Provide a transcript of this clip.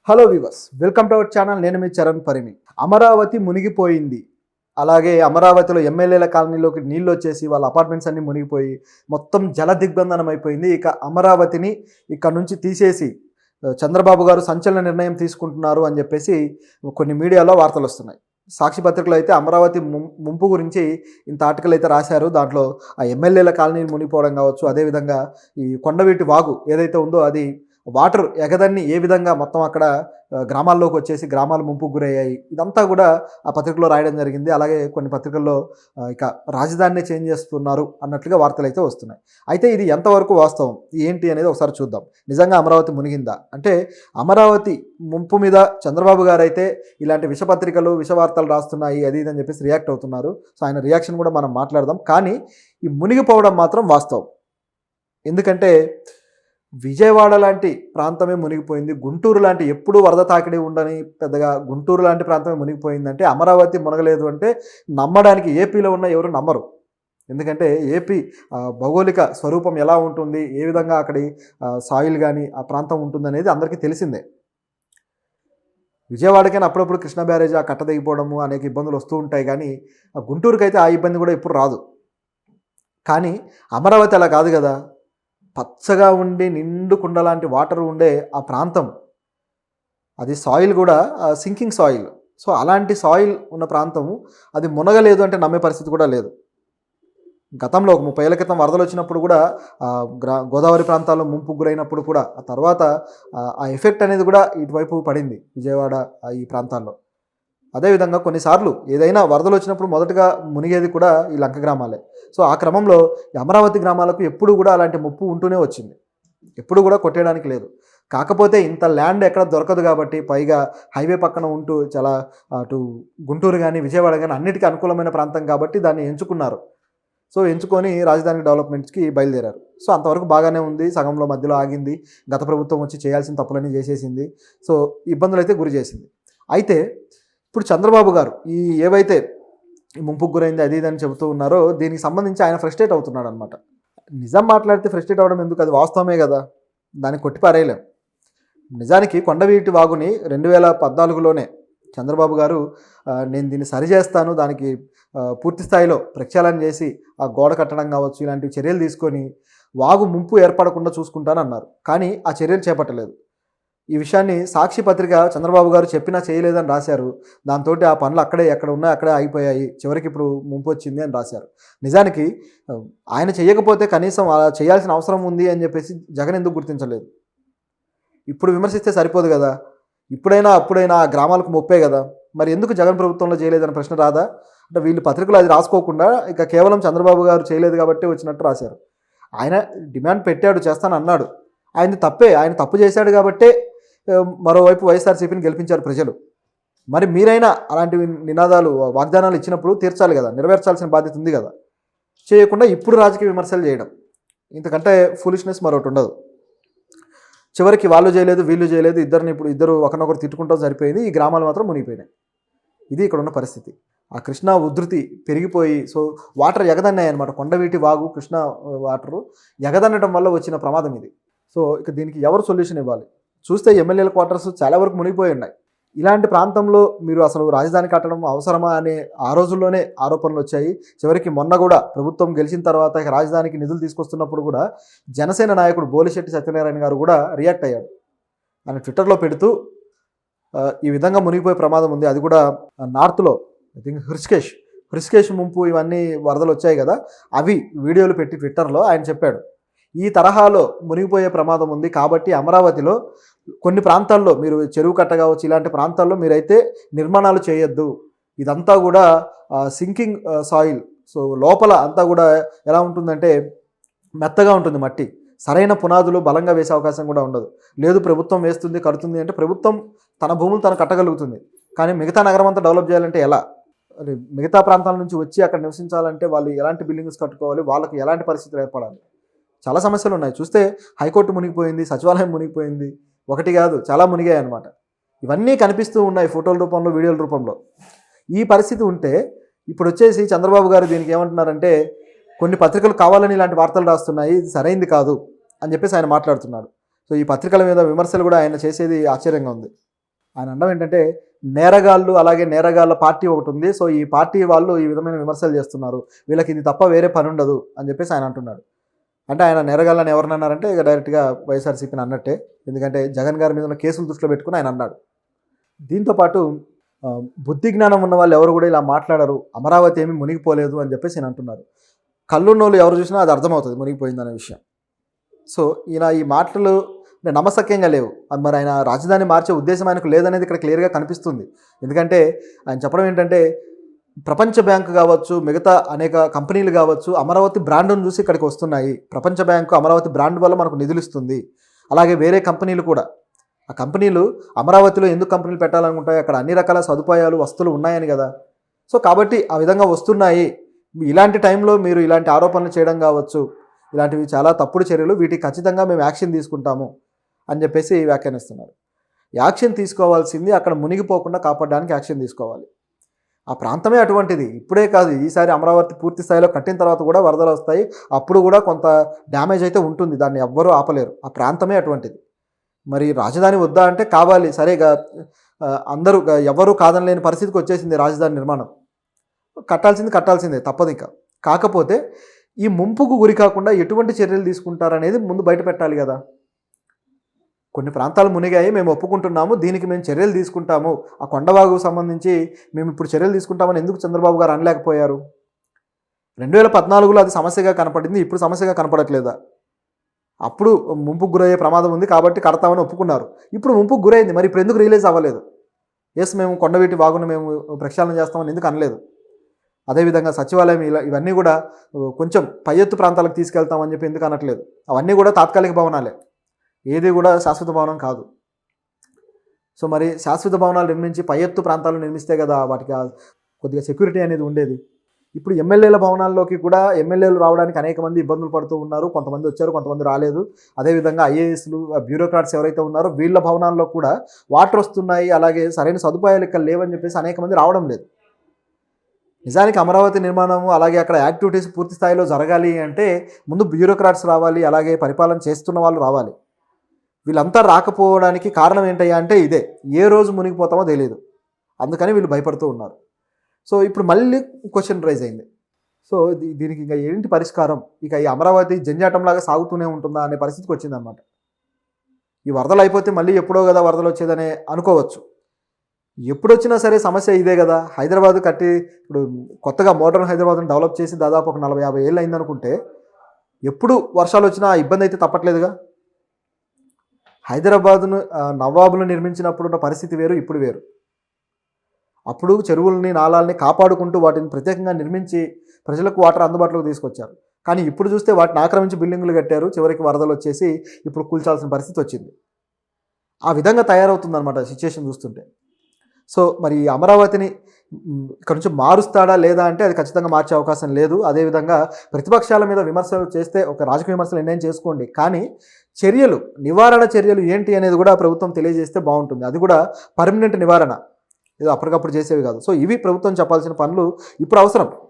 Hello weavers, welcome to our channel. నేను మీ చరణ్ పరిమి. అమరావతి మునిగిపోయింది. అలాగే అమరావతిలో ఎమ్మెల్యేల కాలనీలోకి నీళ్ళు వచ్చేసి వాళ్ళ అపార్ట్మెంట్స్ అన్నీ మునిగిపోయి మొత్తం జల దిగ్బంధనం అయిపోయింది. ఇక అమరావతిని ఇక్కడ నుంచి తీసేసి చంద్రబాబు గారు సంచలన నిర్ణయం తీసుకుంటున్నారు అని చెప్పేసి కొన్ని మీడియాలో వార్తలు వస్తున్నాయి. సాక్షి పత్రికలో అయితే అమరావతి ముంపు గురించి ఇంత ఆర్టికల్ అయితే రాశారు. దాంట్లో ఆ ఎమ్మెల్యేల కాలనీ మునిగిపోవడం కావచ్చు, అదేవిధంగా ఈ కొండవీటి వాగు ఏదైతే ఉందో అది వాటర్ ఎగదన్ని ఏ విధంగా మొత్తం అక్కడ గ్రామాల్లోకి వచ్చేసి గ్రామాలు ముంపుకు గురయ్యాయి, ఇదంతా కూడా ఆ పత్రికలో రాయడం జరిగింది. అలాగే కొన్ని పత్రికల్లో ఇక రాజధానిని చేంజ్ చేస్తున్నారు అన్నట్లుగా వార్తలు అయితే వస్తున్నాయి. అయితే ఇది ఎంతవరకు వాస్తవం ఏంటి అనేది ఒకసారి చూద్దాం. నిజంగా అమరావతి మునిగిందా అంటే, అమరావతి ముంపు మీద చంద్రబాబు గారు అయితే ఇలాంటి విషపత్రికలు విషవార్తలు రాస్తున్నాయి అది ఇది అని చెప్పేసి రియాక్ట్ అవుతున్నారు. సో ఆయన రియాక్షన్ కూడా మనం మాట్లాడదాం. కానీ ఈ మునిగిపోవడం మాత్రం వాస్తవం. ఎందుకంటే విజయవాడ లాంటి ప్రాంతమే మునిగిపోయింది, గుంటూరు లాంటి ఎప్పుడూ వరద తాకిడి ఉండని పెద్దగా గుంటూరు లాంటి ప్రాంతమే మునిగిపోయిందంటే, అమరావతి మునగలేదు అంటే నమ్మడానికి ఏపీలో ఉన్న ఎవరు నమ్మరు. ఎందుకంటే ఏపీ భౌగోళిక స్వరూపం ఎలా ఉంటుంది, ఏ విధంగా అక్కడి సాయిల్ కానీ ఆ ప్రాంతం ఉంటుందనేది అందరికీ తెలిసిందే. విజయవాడకైనా అప్పుడప్పుడు కృష్ణా బ్యారేజ్ ఆ కట్ట దిగిపోవడము అనేక ఇబ్బందులు వస్తూ ఉంటాయి, కానీ గుంటూరుకి అయితే ఆ ఇబ్బంది కూడా ఎప్పుడు రాదు. కానీ అమరావతి అలా కాదు కదా, పచ్చగా ఉండి నిండు కుండ లాంటి వాటర్ ఉండే ఆ ప్రాంతం, అది సాయిల్ కూడా సింకింగ్ సాయిల్. సో అలాంటి సాయిల్ ఉన్న ప్రాంతము అది మునగలేదు అంటే నమ్మే పరిస్థితి కూడా లేదు. గతంలో ఒక 30 ఏళ్ల క్రితం వరదలు వచ్చినప్పుడు కూడా గోదావరి ప్రాంతాల్లో ముంపు గురైనప్పుడు కూడా ఆ తర్వాత ఆ ఎఫెక్ట్ అనేది కూడా ఇటువైపు పడింది విజయవాడ ఈ ప్రాంతాల్లో. అదేవిధంగా కొన్నిసార్లు ఏదైనా వరదలు వచ్చినప్పుడు మొదటగా మునిగేది కూడా ఈ లంక గ్రామాలే. సో ఆ క్రమంలో అమరావతి గ్రామాలకు ఎప్పుడు కూడా అలాంటి ముప్పు ఉంటూనే వచ్చింది, ఎప్పుడు కూడా కొట్టేయడానికి లేదు. కాకపోతే ఇంత ల్యాండ్ ఎక్కడ దొరకదు కాబట్టి, పైగా హైవే పక్కన ఉంటూ చాలా అటు గుంటూరు కానీ విజయవాడ కానీ అన్నిటికీ అనుకూలమైన ప్రాంతం కాబట్టి దాన్ని ఎంచుకున్నారు. సో ఎంచుకొని రాజధాని డెవలప్మెంట్స్కి బయలుదేరారు. సో అంతవరకు బాగానే ఉంది, సగంలో మధ్యలో ఆగింది. గత ప్రభుత్వం వచ్చి చేయాల్సిన తప్పులన్నీ చేసేసింది. సో ఇబ్బందులు అయితే గురి చేసింది. అయితే ఇప్పుడు చంద్రబాబు గారు ఈ ఏవైతే ముంపుకు గురైంది అది ఇదని చెబుతూ ఉన్నారో దీనికి సంబంధించి ఆయన ఫ్రస్ట్రేట్ అవుతున్నాడు అనమాట. నిజం మాట్లాడితే ఫ్రస్ట్రేట్ అవ్వడం ఎందుకు, అది వాస్తవమే కదా, దాన్ని కొట్టిపారేయలేం. నిజానికి కొండవీటి వాగుని 2014లోనే చంద్రబాబు గారు నేను దీన్ని సరిచేస్తాను, దానికి పూర్తి స్థాయిలో ప్రక్షాళన చేసి ఆ గోడ కట్టడం కావచ్చు ఇలాంటి చర్యలు తీసుకొని వాగు ముంపు ఏర్పడకుండా చూసుకుంటానన్నారు. కానీ ఆ చర్యలు చేపట్టలేదు. ఈ విషయాన్ని సాక్షి పత్రిక చంద్రబాబు గారు చెప్పినా చేయలేదని రాశారు. దాంతో ఆ పనులు ఎక్కడ ఉన్నాయో అక్కడే ఆగిపోయాయి, చివరికి ఇప్పుడు ముంపు వచ్చింది అని రాశారు. నిజానికి ఆయన చేయకపోతే కనీసం అలా చేయాల్సిన అవసరం ఉంది అని చెప్పేసి జగన్ ఎందుకు గుర్తించలేదు? ఇప్పుడు విమర్శిస్తే సరిపోదు కదా, ఇప్పుడైనా అప్పుడైనా ఆ గ్రామాలకు ముప్పే కదా, మరి ఎందుకు జగన్ ప్రభుత్వంలో చేయలేదని ప్రశ్న రాదా? అంటే వీళ్ళు పత్రికలు అది రాసుకోకుండా ఇక కేవలం చంద్రబాబు గారు చేయలేదు కాబట్టి వచ్చినట్టు రాశారు. ఆయన డిమాండ్ పెట్టాడు, చేస్తాను అన్నాడు, ఆయనది తప్పే, ఆయన తప్పు చేశాడు కాబట్టే మరోవైపు వైఎస్ఆర్సీపీని గెలిపించారు ప్రజలు. మరి మీరైనా అలాంటి నినాదాలు వాగ్దానాలు ఇచ్చినప్పుడు తీర్చాలి కదా, నెరవేర్చాల్సిన బాధ్యత ఉంది కదా. చేయకుండా ఇప్పుడు రాజకీయ విమర్శలు చేయడం, ఇంతకంటే ఫూలిష్నెస్ మరొకటి ఉండదు. చివరికి వాళ్ళు చేయలేదు వీళ్ళు చేయలేదు, ఇద్దరు ఒకరినొకరు తిట్టుకుంటాం సరిపోయింది, ఈ గ్రామాలు మాత్రం మునిగిపోయినాయి. ఇది ఇక్కడ ఉన్న పరిస్థితి. ఆ కృష్ణా ఉధృతి పెరిగిపోయి సో వాటర్ ఎగదన్నాయి అనమాట. కొండవీటి వాగు కృష్ణా వాటరు ఎగదన్నడం వల్ల వచ్చిన ప్రమాదం ఇది. సో ఇక దీనికి ఎవరు సొల్యూషన్ ఇవ్వాలి? చూస్తే ఎమ్మెల్యేల క్వార్టర్స్ చాలా వరకు మునిగిపోయి ఉన్నాయి. ఇలాంటి ప్రాంతంలో మీరు అసలు రాజధాని కట్టడం అవసరమా అనే ఆ రోజుల్లోనే ఆరోపణలు వచ్చాయి. చివరికి మొన్న కూడా ప్రభుత్వం గెలిచిన తర్వాత రాజధానికి నిధులు తీసుకొస్తున్నప్పుడు కూడా జనసేన నాయకుడు బోలిశెట్టి సత్యనారాయణ గారు కూడా రియాక్ట్ అయ్యాడు. ఆయన ట్విట్టర్లో పెడుతూ ఈ విధంగా మునిగిపోయే ప్రమాదం ఉంది, అది కూడా నార్త్లో ఐ థింక్ హృషికేశ్ ముంపు ఇవన్నీ వరదలు వచ్చాయి కదా, అవి వీడియోలు పెట్టి ట్విట్టర్లో ఆయన చెప్పాడు ఈ తరహాలో మునిగిపోయే ప్రమాదం ఉంది కాబట్టి అమరావతిలో కొన్ని ప్రాంతాల్లో మీరు చెరువు కట్ట కావచ్చు ఇలాంటి ప్రాంతాల్లో మీరైతే నిర్మాణాలు చేయొద్దు, ఇదంతా కూడా సింకింగ్ సాయిల్. సో లోపల అంతా కూడా ఎలా ఉంటుందంటే మెత్తగా ఉంటుంది మట్టి, సరైన పునాదులు బలంగా వేసే అవకాశం కూడా ఉండదు. లేదు ప్రభుత్వం వేస్తుంది కడుతుంది అంటే ప్రభుత్వం తన భూములు తను కట్టగలుగుతుంది, కానీ మిగతా నగరం అంతా డెవలప్ చేయాలంటే ఎలా? మిగతా ప్రాంతాల నుంచి వచ్చి అక్కడ నివసించాలంటే వాళ్ళు ఎలాంటి బిల్డింగ్స్ కట్టుకోవాలి, వాళ్ళకి ఎలాంటి పరిస్థితులు ఏర్పడాలి? చాలా సమస్యలు ఉన్నాయి. చూస్తే హైకోర్టు మునిగిపోయింది, సచివాలయం మునిగిపోయింది, ఒకటి కాదు చాలా మునిగాయి అన్నమాట. ఇవన్నీ కనిపిస్తూ ఉన్నాయి ఫోటోల రూపంలో వీడియోల రూపంలో. ఈ పరిస్థితి ఉంటే ఇప్పుడు వచ్చేసి చంద్రబాబు గారు దీనికి ఏమంటున్నారంటే, కొన్ని పత్రికలు కావాలని ఇలాంటి వార్తలు రాస్తున్నాయి, ఇది సరైంది కాదు అని చెప్పేసి ఆయన మాట్లాడుతున్నాడు. సో ఈ పత్రికల మీద విమర్శలు కూడా ఆయన చేసేది ఆశ్చర్యంగా ఉంది. ఆయన అనడం ఏంటంటే, నేరగాళ్ళు అలాగే నేరగాళ్ళ పార్టీ ఒకటి ఉంది. సో ఈ పార్టీ వాళ్ళు ఈ విధమైన విమర్శలు చేస్తున్నారు. వీళ్ళకి ఇది తప్ప వేరే పని ఉండదు అని చెప్పేసి ఆయన అంటున్నాడు. అంటే ఆయన నేరగాళ్ళని ఎవరినన్నారంటే ఇక డైరెక్ట్గా వైఎస్ఆర్సీపీని అన్నట్టే. ఎందుకంటే జగన్ గారి మీద ఉన్న కేసులు దృష్టిలో పెట్టుకుని ఆయన అన్నాడు. దీంతోపాటు బుద్ధి జ్ఞానం ఉన్న వాళ్ళు ఎవరు కూడా ఇలా మాట్లాడరు, అమరావతి ఏమీ మునిగిపోలేదు అని చెప్పేసి నేను అంటున్నారు. కళ్ళున్నోళ్ళు ఎవరు చూసినా అది అర్థమవుతుంది మునిగిపోయిందనే విషయం. సో ఈయన ఈ మాటలు నమ్మశక్యంగా లేవు. మరి ఆయన రాజధాని మార్చే ఉద్దేశం ఆయనకు లేదనేది ఇక్కడ క్లియర్గా కనిపిస్తుంది. ఎందుకంటే ఆయన చెప్పడం ఏంటంటే, ప్రపంచ బ్యాంకు కావచ్చు, మిగతా అనేక కంపెనీలు కావచ్చు, అమరావతి బ్రాండ్ను చూసి ఇక్కడికి వస్తున్నాయి. ప్రపంచ బ్యాంకు అమరావతి బ్రాండ్ వల్ల మనకు నిధులు ఇస్తుంది. అలాగే వేరే కంపెనీలు కూడా, ఆ కంపెనీలు అమరావతిలో ఎందుకు కంపెనీలు పెట్టాలనుకుంటాయి, అక్కడ అన్ని రకాల సదుపాయాలు వస్తువులు ఉన్నాయని కదా. సో కాబట్టి ఆ విధంగా వస్తున్నాయి. ఇలాంటి టైంలో మీరు ఇలాంటి ఆరోపణలు చేయడం కావచ్చు, ఇలాంటివి చాలా తప్పుడు చర్యలు, వీటికి ఖచ్చితంగా మేము యాక్షన్ తీసుకుంటాము అని చెప్పేసి వ్యాఖ్యానిస్తున్నారు. యాక్షన్ తీసుకోవాల్సింది అక్కడ మునిగిపోకుండా కాపాడడానికి యాక్షన్ తీసుకోవాలి. ఆ ప్రాంతమే అటువంటిది. ఇప్పుడే కాదు, ఈసారి అమరావతి పూర్తి స్థాయిలో కట్టిన తర్వాత కూడా వరదలు వస్తాయి. అప్పుడు కూడా కొంత డ్యామేజ్ అయితే ఉంటుంది, దాన్ని ఎవ్వరూ ఆపలేరు. ఆ ప్రాంతమే అటువంటిది. మరి రాజధాని వద్దా అంటే కావాలి, సరేగా అందరూ ఎవరూ కాదనలేని పరిస్థితికి వచ్చేసింది రాజధాని నిర్మాణం. కట్టాల్సిందే తప్పదు. ఇంకా కాకపోతే ఈ ముంపుకు గురి కాకుండా ఎటువంటి చర్యలు తీసుకుంటారనేది ముందు బయట పెట్టాలి కదా. కొన్ని ప్రాంతాలు మునిగాయి, మేము ఒప్పుకుంటున్నాము, దీనికి మేము చర్యలు తీసుకుంటాము, ఆ కొండవాగుకు సంబంధించి మేము ఇప్పుడు చర్యలు తీసుకుంటామని ఎందుకు చంద్రబాబు గారు అనలేకపోయారు? 2014లో అది సమస్యగా కనపడింది, ఇప్పుడు సమస్యగా కనపడట్లేదా? అప్పుడు ముంపుకు గురయ్యే ప్రమాదం ఉంది కాబట్టి కడతామని ఒప్పుకున్నారు. ఇప్పుడు ముంపుకు గురైంది, మరి ఇప్పుడు ఎందుకు రిలీజ్ అవ్వలేదు? మేము కొండవీటి వాగును మేము ప్రక్షాళన చేస్తామని ఎందుకు అనలేదు? అదేవిధంగా సచివాలయం ఇవన్నీ కూడా కొంచెం పై ఎత్తు ప్రాంతాలకు తీసుకెళ్తామని చెప్పి ఎందుకు అనట్లేదు? అవన్నీ కూడా తాత్కాలిక భవనాలే, ఏది కూడా శాశ్వత భవనం కాదు. సో మరి శాశ్వత భవనాలు నిర్మించి పై ఎత్తు ప్రాంతాలు నిర్మిస్తే కదా వాటికి కొద్దిగా సెక్యూరిటీ అనేది ఉండేది. ఇప్పుడు ఎమ్మెల్యేల భవనాల్లోకి కూడా ఎమ్మెల్యేలు రావడానికి అనేక మంది ఇబ్బందులు పడుతూ ఉన్నారు. కొంతమంది వచ్చారు, కొంతమంది రాలేదు. అదేవిధంగా ఐఏఎస్లు, బ్యూరోక్రాట్స్ ఎవరైతే ఉన్నారో వీళ్ళ భవనాల్లో కూడా వాటర్ వస్తున్నాయి, అలాగే సరైన సదుపాయాలు ఇక్కడ లేవని చెప్పేసి అనేక మంది రావడం లేదు. నిజానికి అమరావతి నిర్మాణము అలాగే అక్కడ యాక్టివిటీస్ పూర్తి స్థాయిలో జరగాలి అంటే ముందు బ్యూరోక్రాట్స్ రావాలి, అలాగే పరిపాలన చేస్తున్న వాళ్ళు రావాలి. వీళ్ళంతా రాకపోవడానికి కారణం ఏంటయ్యా అంటే ఇదే, ఏ రోజు మునిగిపోతామో తెలియదు, అందుకని వీళ్ళు భయపడుతూ ఉన్నారు. సో ఇప్పుడు మళ్ళీ క్వశ్చన్ రైజ్ అయింది. సో దీనికి ఇంకా ఏంటి పరిష్కారం? ఇక ఈ అమరావతి జంజాటంలాగా సాగుతూనే ఉంటుందా అనే పరిస్థితికి వచ్చిందనమాట. ఈ వరదలు అయిపోతే మళ్ళీ ఎప్పుడో కదా వరదలు వచ్చేదనే అనుకోవచ్చు. ఎప్పుడు వచ్చినా సరే సమస్య ఇదే కదా. హైదరాబాద్ కట్టి ఇప్పుడు కొత్తగా మోడర్న్ హైదరాబాద్ను డెవలప్ చేసి దాదాపు ఒక 40-50 ఏళ్ళు అయిందనుకుంటే ఎప్పుడు వర్షాలు వచ్చినా ఆ ఇబ్బంది అయితే తప్పట్లేదుగా. హైదరాబాద్ను నవాబులు నిర్మించినప్పుడు ఉన్న పరిస్థితి వేరు, ఇప్పుడు వేరు. అప్పుడు చెరువుల్ని, నాలాల్ని కాపాడుకుంటూ వాటిని ప్రత్యేకంగా నిర్మించి ప్రజలకు వాటర్ అందుబాటులోకి తీసుకొచ్చారు. కానీ ఇప్పుడు చూస్తే వాటిని ఆక్రమించి బిల్డింగులు కట్టారు, చివరికి వరదలు వచ్చేసి ఇప్పుడు కూల్చాల్సిన పరిస్థితి వచ్చింది. ఆ విధంగా తయారవుతుందన్నమాట సిచ్యుయేషన్ చూస్తుంటే. సో మరి అమరావతిని ఇక్కడ నుంచి మారుస్తాడా లేదా అంటే అది ఖచ్చితంగా మార్చే అవకాశం లేదు. అదేవిధంగా ప్రతిపక్షాల మీద విమర్శలు చేస్తే ఒక రాజకీయ విమర్శలు నిర్ణయం చేసుకోండి, కానీ చర్యలు, నివారణ చర్యలు ఏంటి అనేది కూడా ప్రభుత్వం తెలియజేస్తే బాగుంటుంది. అది కూడా పర్మనెంట్ నివారణ, ఏదో అప్పటికప్పుడు చేసేవి కాదు. సో ఇవి ప్రభుత్వం చెప్పాల్సిన పనులు ఇప్పుడు అవసరం.